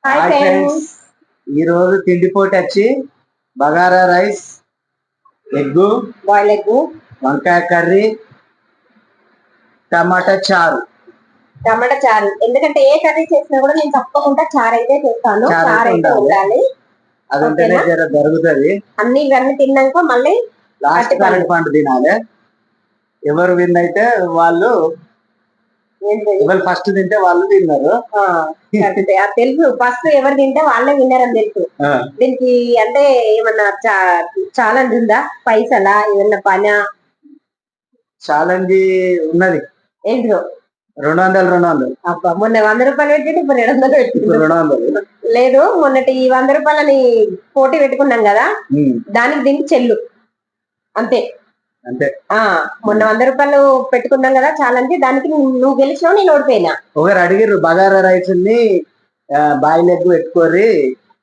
Hi hi friends, friends. ఈ రోజు తిండి పోటీ వచ్చి bagara rice, egg, boil egg, వంకాయ కర్రీ, టమాటా చారు. టమాటా చారు. ఎందుకంటే ఏ కర్రీ చేసినా కూడా నేను తప్పకుండా చారు అయితే చేస్తాను. చారు చారు అయితే ఉండాలి. అది ఉంటేనే ఓకేనా? జర జరుగుతుంది. అన్ని ఇవన్నీ తిన్నాక మళ్ళీ లాస్ట్ అరటిపండు. పండు తినాలి. ఎవరు విన్ అయితే వాళ్ళు, ఏంటిది? ఎవరు ఫస్ట్ తింటే వాళ్ళు తిన్నారు. కరెక్టే. అది తెలుసు. ఫస్ట్ ఎవరు తింటే వాళ్ళే విన్నర్ అని తెలుసు. దీనికి అంటే ఏమన్నా ఛాలెంజ్ ఉందా? పైసలా ఏమన్నా పనా? ఛాలెంజ్ ఉన్నది. ఏంటిదో? 200. అబ్బా, మొన్న 100 రూపాయలు పెట్టింది, ఇప్పుడు 200 పెట్టింది. 200 లేదు, మొన్నటి 100 రూపాయలని పోటీ పెట్టుకున్నాం కదా, దానికి దీనికి చెల్లు అంతే. అంతే. మొన్న 100 రూపాయలు పెట్టుకున్నాం కదా ఛాలెంజ్, దానికి నువ్వు గెలిచినావు, నేను ఓడిపోయినా. ఒకరు అడిగిర్రు బగారా రైస్ ని బాయిల్ ఎగ్ పెట్టుకోరి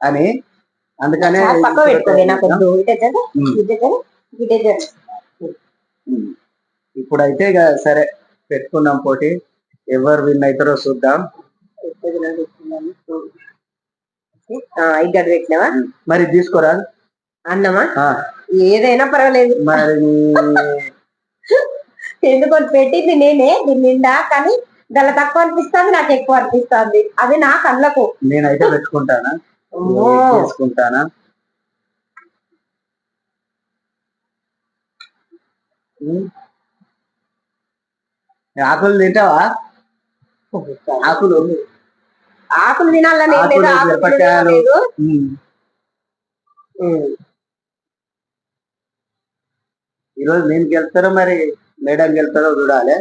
అని, అందుకనే పక్క పెట్టుకోండి. నాకు ఇప్పుడైతే ఇక సరే పెట్టుకున్నాం పోటీ. ఎవరు విన్ అవుతారో చూద్దాం. ఇక్కడ పెట్టినావా? మరి తీసుకోరా అన్నమా? ఏదైనా పర్వాలేదు. మరి ఎందుకు పెట్టింది నేనే దీని నిండా, కానీ గల తక్కువ అనిపిస్తుంది, నాకు ఎక్కువ అనిపిస్తుంది. అది నా కళ్ళకు. నేనైతే పెట్టుకుంటానా, తీసుకుంటానా. ఆకులు తింటావా? ఆకులు తినాలని లేదు. ఈరోజు నేను గెలుస్తారో మరి మేడం గెలుస్తారో చూడాలి.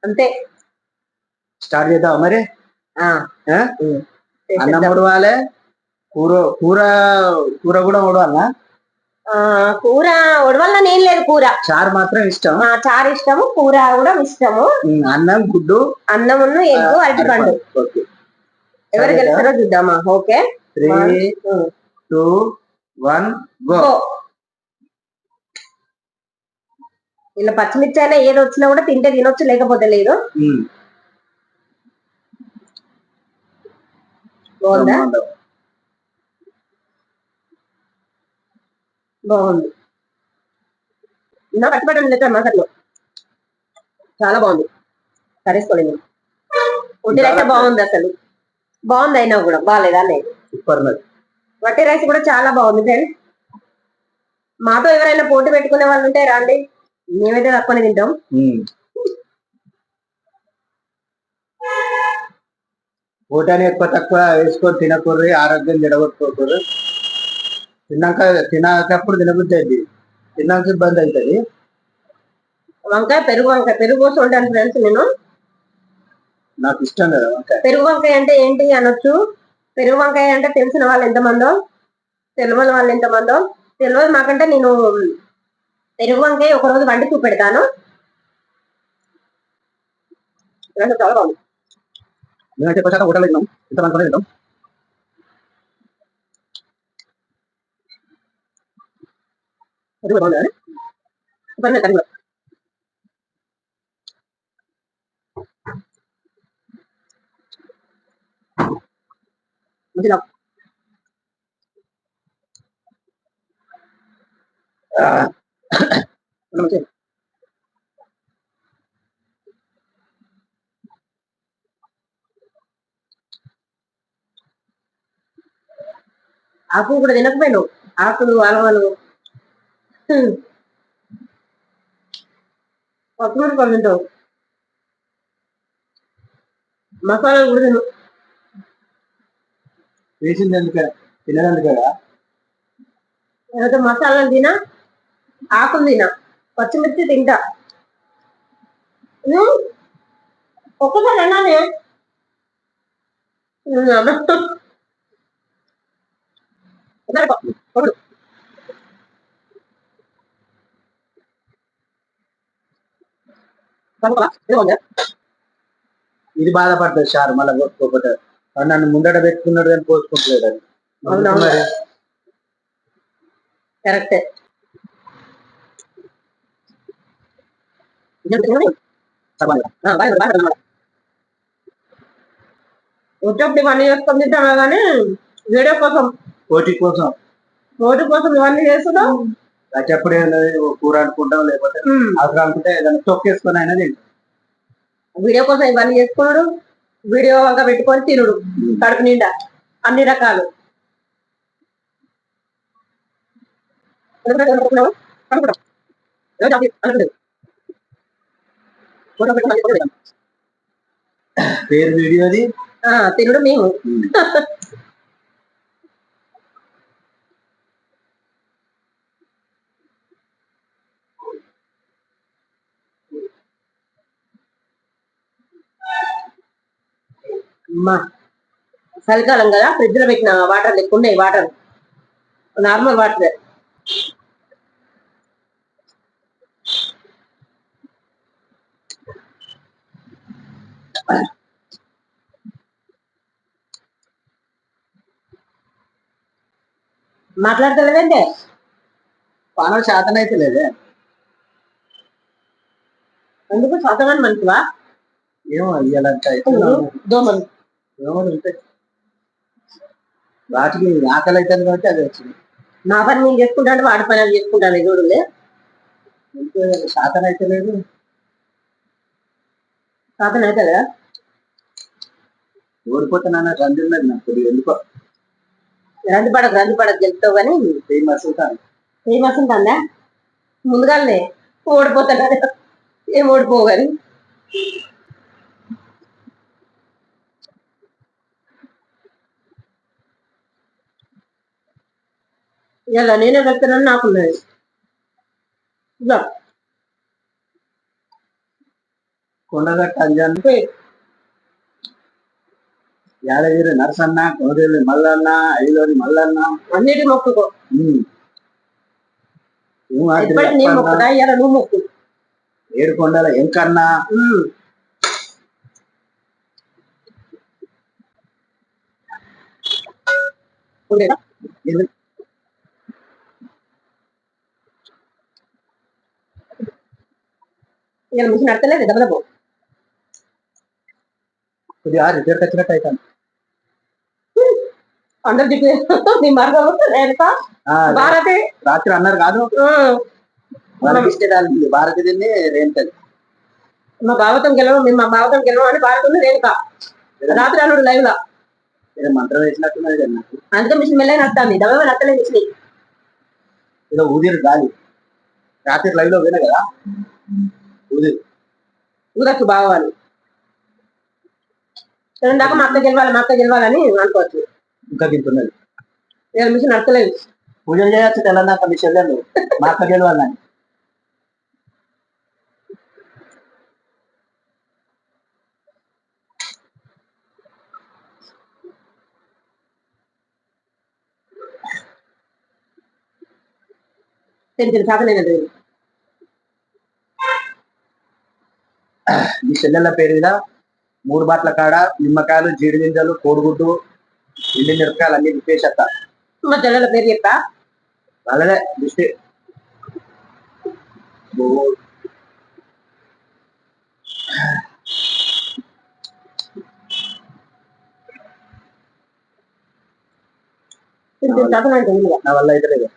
అంతే. స్టార్ట్ చేద్దాం మరి. అన్నం ఉడవాలి, కూర కూర కూర కూడా ఉడవాలనా? కూర ఉడవాలని ఏం లేదు. కూర చారు మాత్రం ఇష్టం. చారు ఇష్టము, కూర కూడా ఇష్టము. అన్నం, గుడ్డు, అన్నమును, ఎగ్గు, అరటిపండు. ఎవరు గెలుస్తారో చూద్దామా? Okay, 3, 2, 1 go. ఇలా పచ్చిమిర్చి అయినా ఏది వచ్చినా కూడా తింటే తినొచ్చు, లేకపోతే లేదు. బాగుందా? బాగుంది. నా పచ్చిపట్టం లేదు మసాలో, చాలా బాగుంది. కరేసుకోలేదు. వట్టి రైస్ బాగుంది, అసలు బాగుంది. అయినా కూడా బాగాలేదా? లేదు, వట్టి రైస్ కూడా చాలా బాగుంది. ఫ్రెండ్స్, మాతో ఎవరైనా పోటీ పెట్టుకునే వాళ్ళు ఉంటే రండి, మేమైతే తక్కువనే తింటాం. పోటీని ఎక్కువ తక్కువ వేసుకొని తినకూడదు, ఆరోగ్యం జడగొట్టుకోకూడదు. తినకప్పుడు తినబుద్ధి అయింది, తిన్నాక ఇబ్బంది అవుతుంది. వంకాయ పెరుగు కోసం ఉంటాను ఫ్రెండ్స్. నేను నాకు ఇష్టం కదా వంకాయ. పెరుగు వంకాయ అంటే ఏంటి అనొచ్చు. పెరుగు వంకాయ అంటే తెలిసిన వాళ్ళు ఎంతమందో, తెలియని వాళ్ళు ఎంతమందో తెలియదు మాకంటే. నేను పెరుగు వంకాయ ఒకరోజు వండి చూపెడతాను. చాలా బాగుంది. నేనంటే ప్రశాంతం హోటల్ తిన్నాం, ఇంతమంది తింటాం. అది కూడా బాగుంది. మంచిగా ఆకు కూడా తినకపోయాను. ఆకులు, అలవాలు, పచ్చిమిరపకాయలు తింటావు, మసాలాలు కూడా తిను. వేసింది ఎందుకు తినదందుకు కదా. మసాలాలు తినా, ఆకులు తినా, పచ్చిమిర్చి తింటా. ఒక్కసారి అన్నానే. ఇది బాధపడుతుంది సార్, మళ్ళీ పోసుకోకపోతే. నన్ను ముందట పెట్టుకున్నాడు కానీ పోసుకుంటలేడు అని. కరెక్టే. వచ్చేప్పుడు ఇవన్నీ చేసుకొని తింటామే కానీ వీడియో కోసం పోటీ కోసం ఓటు కోసం ఇవన్నీ చేస్తున్నాం. చెప్పడే కూర అనుకుంటాం, లేకపోతే అవసరం అనుకుంటే ఏదైనా తొక్కేసుకొని అయినా తింటాం. వీడియో కోసం ఇవన్నీ చేసుకున్నాడు, వీడియో వంక పెట్టుకొని తినుడు కడుపు నిండా అన్ని రకాలు. పేరు వీడియోది తినుడు మేము. అమ్మా చలికాలం కదా, ఫ్రిడ్జ్ లో పెట్టిన వాటర్ లెక్క ఉన్నాయి. Water normal water. మాట్లాడతలేదండి పానం శాతం అయితే లేదే. ఎందుకు శాతమైన మనిషివా? ఏమో ఇయ్యాలంటే దోమలు దోమలు ఉంటాయి, వాటికి ఆకలి అవుతుంది కాబట్టి అది వచ్చింది. నా పని నేను చేసుకుంటాను, వాడి పని అది చేసుకుంటాను. చూడు శాతం అయితే లేదు. శాతం అయితే కదా ఓడిపోతే నాన్న రంది ఉన్నది నాకు కొద్దిగా ఎందుకో. రంది పడక గెలుస్తావు కానీ ఏం మసులుతాను. ఏం వస్తుందా ముందుగానే ఓడిపోతాడు. ఏం ఓడిపోవు కానీ ఇలా నేనే వెళ్తున్నాను నాకున్నది. కొండగట్ట అంజన్, యాదగిరి నరసన్న, కోదేలి మల్లన్న, ఐలోని మల్లన్న అన్నిటి మొక్కుకో. సింహాద్రి నేను మొక్కుతా, ఇలా నువ్వు మొక్కు. ఏడుకొండల ఎంకన్న, ఇలా మిషన్ నడతలేదు దెబ్బలకు. కొద్దిగా రిపేర్కి వచ్చినట్టు అవుతాను. అందరు చెప్పి నీ మరదలు భారతి రాత్రి అన్నారు కాదు, వాళ్ళకి ఇష్టేదాన్ని భారతి తిని రేంటది. మా భావతం గెలవం, మేము మా భావతం గెలవం అని భారత రేణుక రాత్రి అన్నాడు లైవ్ లా. మంత్రం వేసినట్టున్నది కదా నాకు. అందుకే మిషన్ మెల్లగా నడుతుంది, దెబ్బ నడతలేదు మిషన్. ఏదో ఊదిరు గాలి రాత్రి లైవ్ లో పోయినా కదా, ఊదిరు ఊదచ్చు బాగోవాలి. దాకా మా అక్క గెలవాలని అనుకోవచ్చు. ఇంకా తింటున్నది మిషన్ నడతలేదు. పూజలు చేయొచ్చు తెలంగాణ మీ చెల్లెలు, మా అక్క గెలవాలని. సాగలేదు మీ చెల్లెల పేరు మీద 3 బాట్ల కాడ నిమ్మకాయలు, జీడి గింజలు, కోడిగుడ్డు, ఇండి మిరపకాయలు అన్ని విప్పేసేస్తా. మా చెల్లెల పేరు చెప్పా అలాగే దృష్టి. నా వల్ల అయితే లేదు.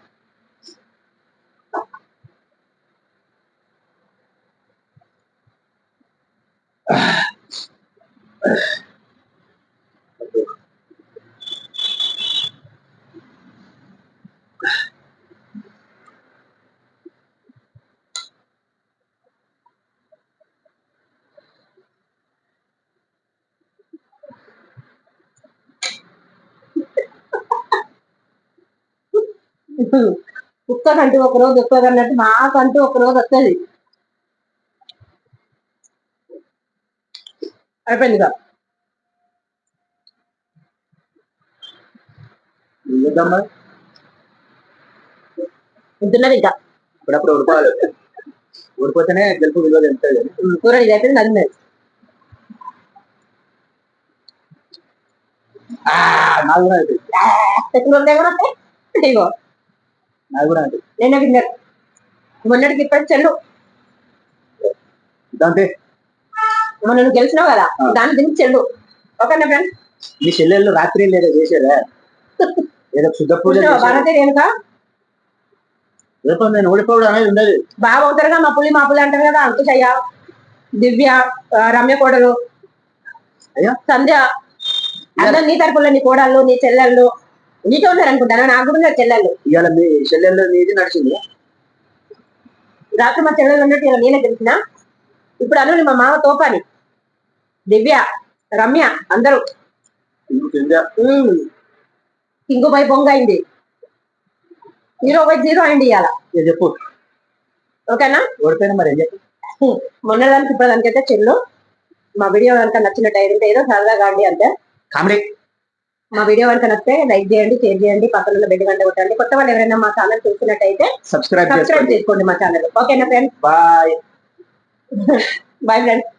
కుక్కకంటూ ఒక రోజు వస్తుంది అన్నట్టు మాకంటూ ఒక రోజు వస్తుంది. అయిపోయింది ఇక. ఉంటున్నది ఇంకా అప్పుడప్పుడు ఓడిపోవాలి, ఓడిపోతేనే గెలుపు విలువ తెలుస్తుంది. కూర ఇది అయిపోయింది, నదిన్నది. నాకు కూడా అయిపోయింది. ఇగో నాకు కూడా అంటే నేను విన్నర్ మొన్నటికి ఇప్పటి చెల్లు దాంతే మొన్న నువ్వు గెలిచినావు కదా, దాన్ని తిని చెల్లు. ఓకేనా ఫ్రెండ్. మీ చెల్లెళ్ళు రాత్రి లేదా చేశారా ఏదో శుద్ధ పూజ భారతి రేణుక రేపు నేను ఓడిపోవడం అనేది ఉండదు. బాగా అవుతారుగా మా పులి అంటారు కదా అంకుష్ అయ్య, దివ్య, రమ్య కోడలు, అయ్యా సంధ్య, అందరు నీ తరపుల్లో నీ కోడళ్ళు నీ చెల్లెళ్ళు నీకే ఉన్నారు అనుకుంటాను. నాకు కూడా చెల్లెళ్ళు. ఇవాళ మీ చెల్లెళ్ళు నీది నడిచింది. రాత్రి మా చెల్లెళ్ళు ఉన్నట్టు ఇలా నేనే తెలిసిన. ఇప్పుడు అను మా మామ తోపాని, దివ్య, రమ్య అందరూ ఇంకో బొంగ అయింది. 0/0 అయింది ఇవాళ. చెప్పు ఓకేనా? ఓడిపోయినా మరి ఏం చెప్పు. మొన్నదానికి ఇప్పుడు దానికైతే చెల్లు మా వీడియో కనుక నచ్చినట్టు అయితే ఏదో సరదాగా అండి అంటే కామెడీ. మా వీడియో కనుక నచ్చితే లైక్ చేయండి, షేర్ చేయండి, పక్కన ఉన్న బెల్ గంట కొట్టండి. కొత్త వాళ్ళు ఎవరైనా మా ఛానల్ చూస్తున్నట్టయితే సబ్స్క్రైబ్ చేసుకోండి మా ఛానల్. ఓకేనా ఫ్రెండ్స్? బాయ్. Bye friends.